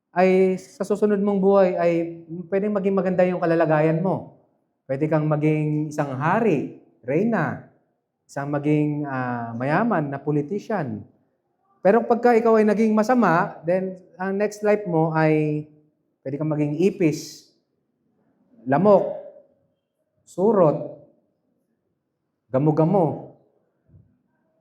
Speaker 1: ay sa susunod mong buhay ay pwedeng maging maganda yung kalalagayan mo. Pwede kang maging isang hari, reyna, isang maging mayaman na politician. Pero pagka ikaw ay naging masama, then ang next life mo ay pwede kang maging ipis, lamok, surot, gamo-gamo.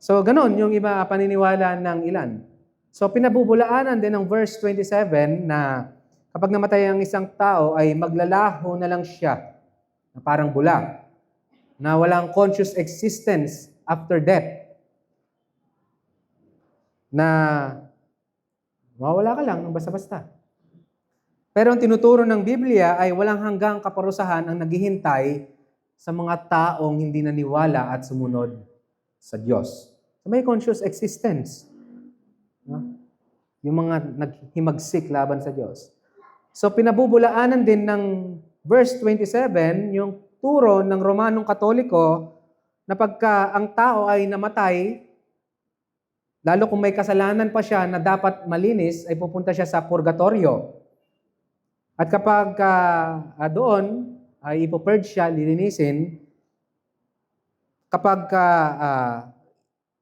Speaker 1: So, ganon yung iba paniniwala ng ilan. So, pinabubulaanan din ng verse 27 na kapag namatay ang isang tao ay maglalaho na lang siya na parang bula, na walang conscious existence after death, na mawawala ka lang ng basta-basta. Pero ang tinuturo ng Biblia ay walang hanggang kaparusahan ang naghihintay sa mga taong hindi naniwala at sumunod sa Diyos. So may conscious existence. No? Yung mga naghimagsik laban sa Diyos. So pinabubulaanan din ng verse 27, yung turo ng Romanong Katoliko na pagka ang tao ay namatay, lalo kung may kasalanan pa siya na dapat malinis, ay pupunta siya sa purgatorio. At kapag doon ay ipopurge siya, lilinisin, kapag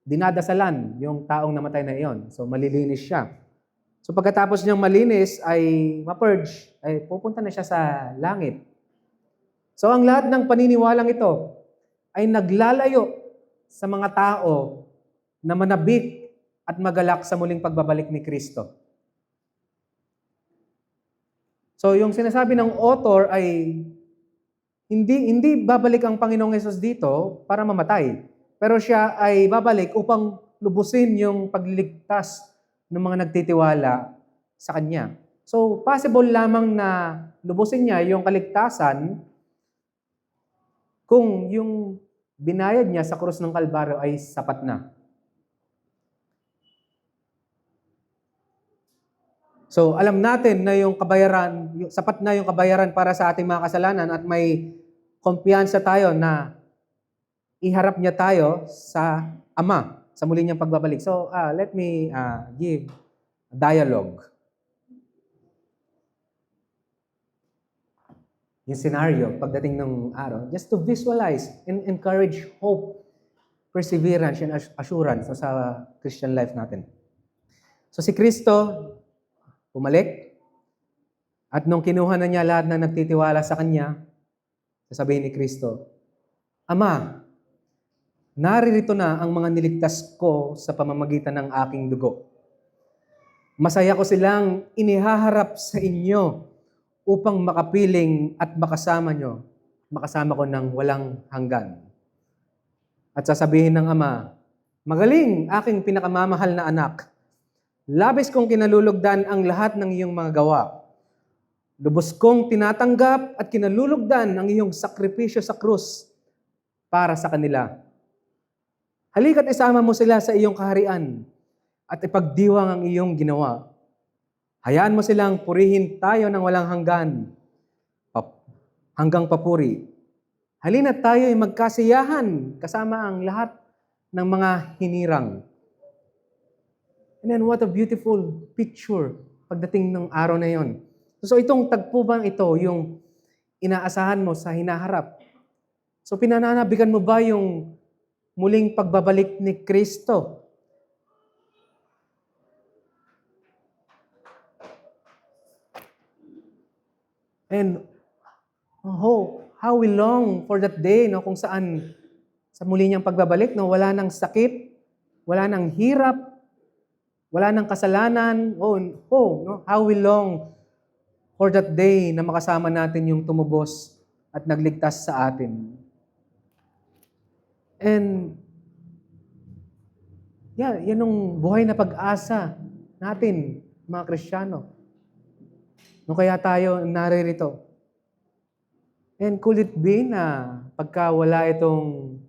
Speaker 1: dinadasalan yung taong namatay na iyon. So, malilinis siya. So, pagkatapos niyang malinis ay ma-purge, ay pupunta na siya sa langit. So, ang lahat ng paniniwalang ito ay naglalayo sa mga tao na manabik at magalak sa muling pagbabalik ni Kristo. So, yung sinasabi ng author ay hindi babalik ang Panginoong Hesus dito para mamatay. Pero siya ay babalik upang lubusin yung pagliligtas ng mga nagtitiwala sa Kanya. So, possible lamang na lubusin niya yung kaligtasan kung yung binayad niya sa krus ng Kalbaryo ay sapat na. So, alam natin na yung kabayaran, sapat na yung kabayaran para sa ating mga kasalanan at may kumpiyansa tayo na iharap niya tayo sa Ama sa muli niyang pagbabalik. So, let me give a dialogue. Yung scenario, pagdating ng araw, just to visualize and encourage hope, perseverance, and assurance sa Christian life natin. So, si Kristo, bumalik, at nung kinuha na niya lahat na nagtitiwala sa Kanya, sasabihin ni Kristo, Ama, naririto na ang mga niligtas ko sa pamamagitan ng aking dugo. Masaya ko silang inihaharap sa inyo upang makapiling at makasama ko ng walang hanggan. At sasabihin ng Ama, magaling aking pinakamamahal na anak, labis kong kinalulugdan ang lahat ng iyong mga gawa. Lubos kong tinatanggap at kinalulugdan ang iyong sakripisyo sa krus para sa kanila. Halika't isama mo sila sa iyong kaharian at ipagdiwang ang iyong ginawa. Hayaan mo silang purihin tayo ng walang hanggang papuri. Halina't tayo ay magkasiyahan kasama ang lahat ng mga hinirang. And then what a beautiful picture pagdating ng araw na yon. So itong tagpubang ito, yung inaasahan mo sa hinaharap. So pinananabigan mo ba yung muling pagbabalik ni Kristo? And how we long for that day, no, kung saan sa muli niyang pagbabalik, no, wala nang sakit, wala nang hirap, wala nang kasalanan. No, how we long for that day na makasama natin yung tumubos at nagligtas sa atin. And yan yung buhay na pag-asa natin, mga Kristiyano. No, kaya tayo naririto. And could it be na pagka wala itong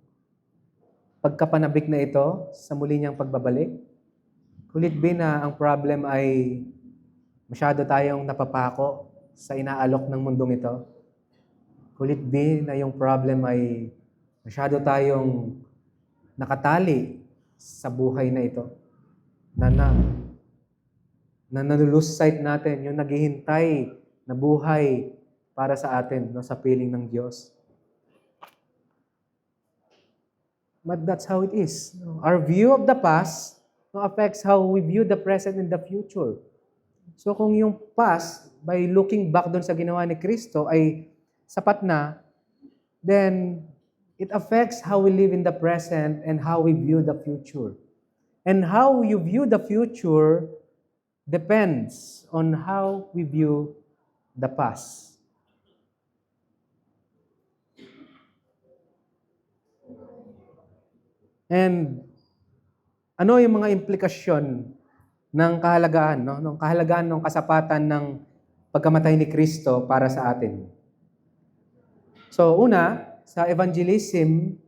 Speaker 1: pagkapanabik na ito sa muli niyang pagbabalik, could it be na ang problem ay masyado tayong napapako sa inaalok ng mundong ito? Could it be na yung problem ay masyado tayong nakatali sa buhay na ito? na nalulose sight natin, yung naghihintay na buhay para sa atin, no, sa piling ng Diyos. But that's how it is. Our view of the past affects how we view the present and the future. So kung yung past, by looking back doon sa ginawa ni Kristo ay sapat na, then it affects how we live in the present and how we view the future. And how you view the future depends on how we view the past. And ano yung mga implikasyon ng kahalagaan, no? Ng kahalagaan ng kasapatan ng pagkamatay ni Kristo para sa atin. So una, sa evangelism,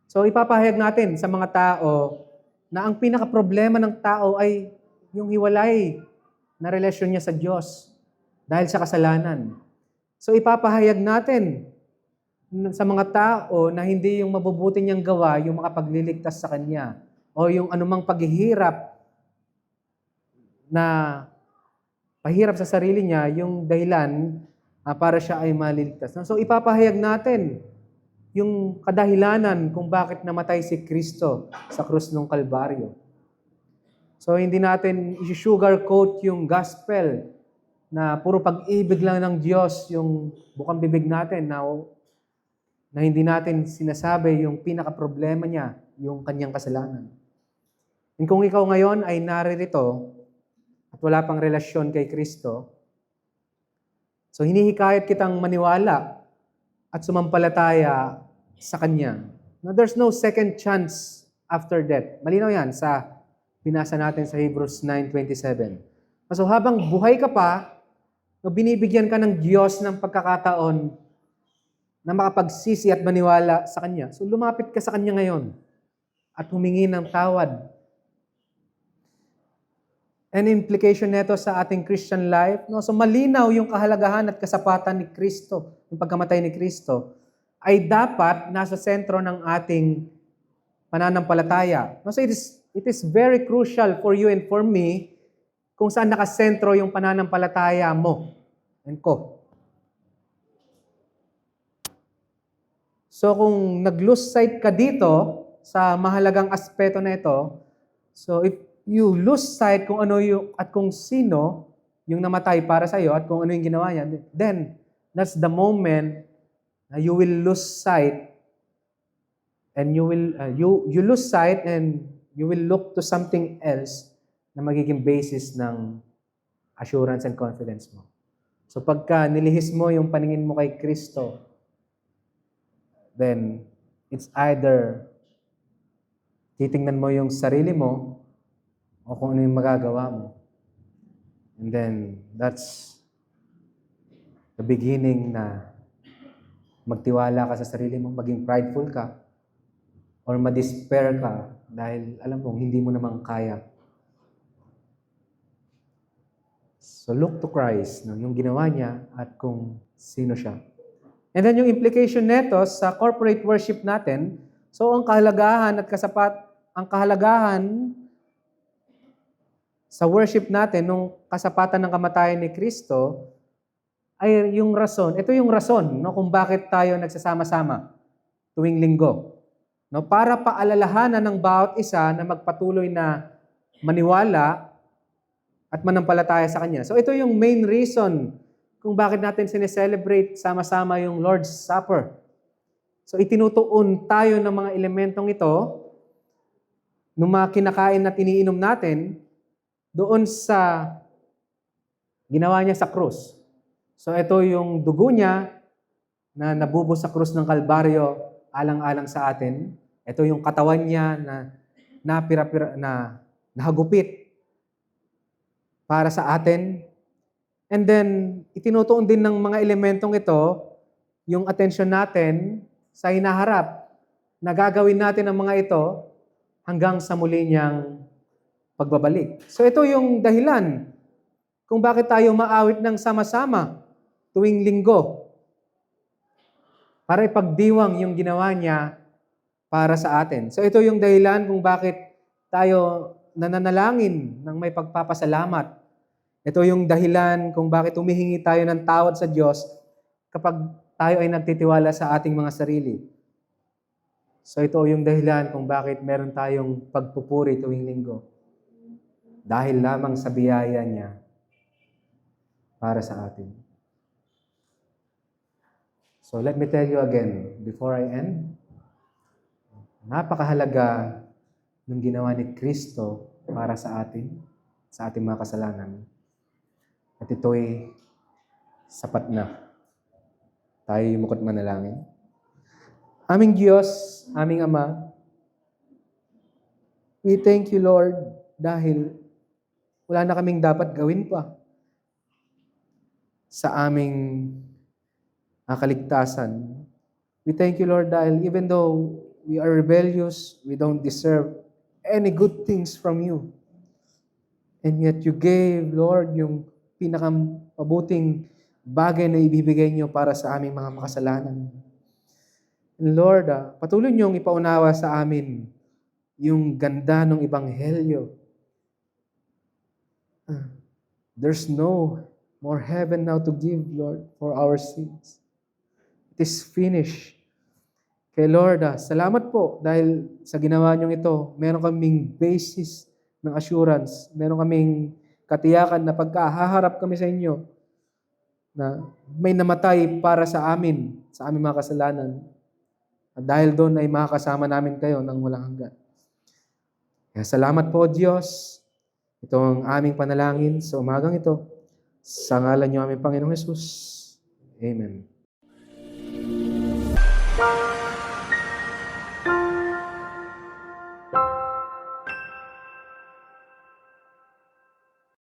Speaker 1: so ipapahayag natin sa mga tao na ang pinaka-problema ng tao ay yung hiwalay na relasyon niya sa Diyos dahil sa kasalanan. So ipapahayag natin sa mga tao na hindi yung mabubuti niyang gawa yung makapagliligtas sa Kanya o yung anumang paghihirap na pahirap sa sarili niya yung dahilan para siya ay maliligtas. So ipapahayag natin yung kadahilanan kung bakit namatay si Kristo sa krus ng Kalbaryo. So hindi natin i-sugarcoat yung gospel na puro pag-ibig lang ng Diyos yung bukang bibig natin na hindi natin sinasabi yung pinaka-problema niya, yung kanyang kasalanan. And kung ikaw ngayon ay naririto at wala pang relasyon kay Kristo, so hinihikayat kitang maniwala at sumampalataya sa Kanya. Now, there's no second chance after death. Malinaw yan sa binasa natin sa Hebrews 9:27. So habang buhay ka pa, binibigyan ka ng Diyos ng pagkakataon na makapagsisi at maniwala sa Kanya. So lumapit ka sa Kanya ngayon at humingi ng tawad. And implication nito sa ating Christian life, no? So malinaw yung kahalagahan at kasapatan ni Kristo, yung pagkamatay ni Kristo, ay dapat nasa sentro ng ating pananampalataya. No? So it is very crucial for you and for me kung saan nakasentro yung pananampalataya mo and ko. So kung nag-lose sight ka dito sa mahalagang aspeto na ito, so if you lose sight kung ano yung at kung sino yung namatay para sa iyo at kung ano yung ginawa niya, then that's the moment na you will lose sight and you lose sight and you will look to something else na magiging basis ng assurance and confidence mo. So pagka nilihis mo yung paningin mo kay Kristo, then it's either titingnan mo yung sarili mo o kung ano yung magagawa mo. And then that's the beginning na magtiwala ka sa sarili mo, maging prideful ka, or ma-despair ka dahil alam mo, hindi mo namang kaya. So look to Christ, no, yung ginawa niya at kung sino siya. And then yung implication neto sa corporate worship natin, so ang kahalagahan sa worship natin nung kasapatan ng kamatayan ni Kristo ay yung rason. Ito yung rason, no, kung bakit tayo nagsasama-sama tuwing linggo. No, para paalalahanan ng bawat isa na magpatuloy na maniwala at manampalataya sa Kanya. So ito yung main reason kung bakit natin sineselebrate sama-sama yung Lord's Supper. So itinutuon tayo ng mga elementong ito, ng mga kinakain na iniinom natin, doon sa ginawa niya sa krus. So ito yung dugo niya na nabubos sa krus ng Kalbaryo alang-alang sa atin. Ito yung katawan niya na nahagupit para sa atin. And then, itinutuon din ng mga elementong ito yung atensyon natin sa hinaharap na gagawin natin ang mga ito hanggang sa muli niyang pagbabalik. So ito yung dahilan kung bakit tayo maawit ng sama-sama tuwing linggo para ipagdiwang yung ginawa niya para sa atin. So ito yung dahilan kung bakit tayo nananalangin ng may pagpapasalamat. Ito yung dahilan kung bakit humihingi tayo ng tawad sa Diyos kapag tayo ay nagtitiwala sa ating mga sarili. So ito yung dahilan kung bakit meron tayong pagpupuri tuwing linggo. Dahil lamang sa biyaya niya para sa atin. So let me tell you again, before I end, napakahalaga ng ginawa ni Kristo para sa atin, sa ating mga kasalanan. At ito'y sapat na. Tayo yumukot manalangin. Aming Diyos, aming Ama, we thank you, Lord, dahil wala na kaming dapat gawin pa sa aming kaligtasan. We thank you, Lord, dahil even though we are rebellious, we don't deserve any good things from you. And yet you gave, Lord, yung pinakamabuting bagay na ibibigay niyo para sa aming mga makasalanan. And Lord, patuloy niyong ipaunawa sa amin yung ganda ng Ebanghelyo. There's no more heaven now to give, Lord, for our sins. It is finished. Kaya Lord, salamat po dahil sa ginawa niyong ito, meron kaming basis ng assurance, meron kaming katiyakan na pagkahaharap kami sa inyo, na may namatay para sa amin, sa aming mga kasalanan. At dahil doon ay makakasama namin kayo ng walang hanggan. Kaya salamat po, Diyos. Ito ang aming panalangin sa umagang ito. Sa ngalan niyo aming Panginoong Hesus. Amen.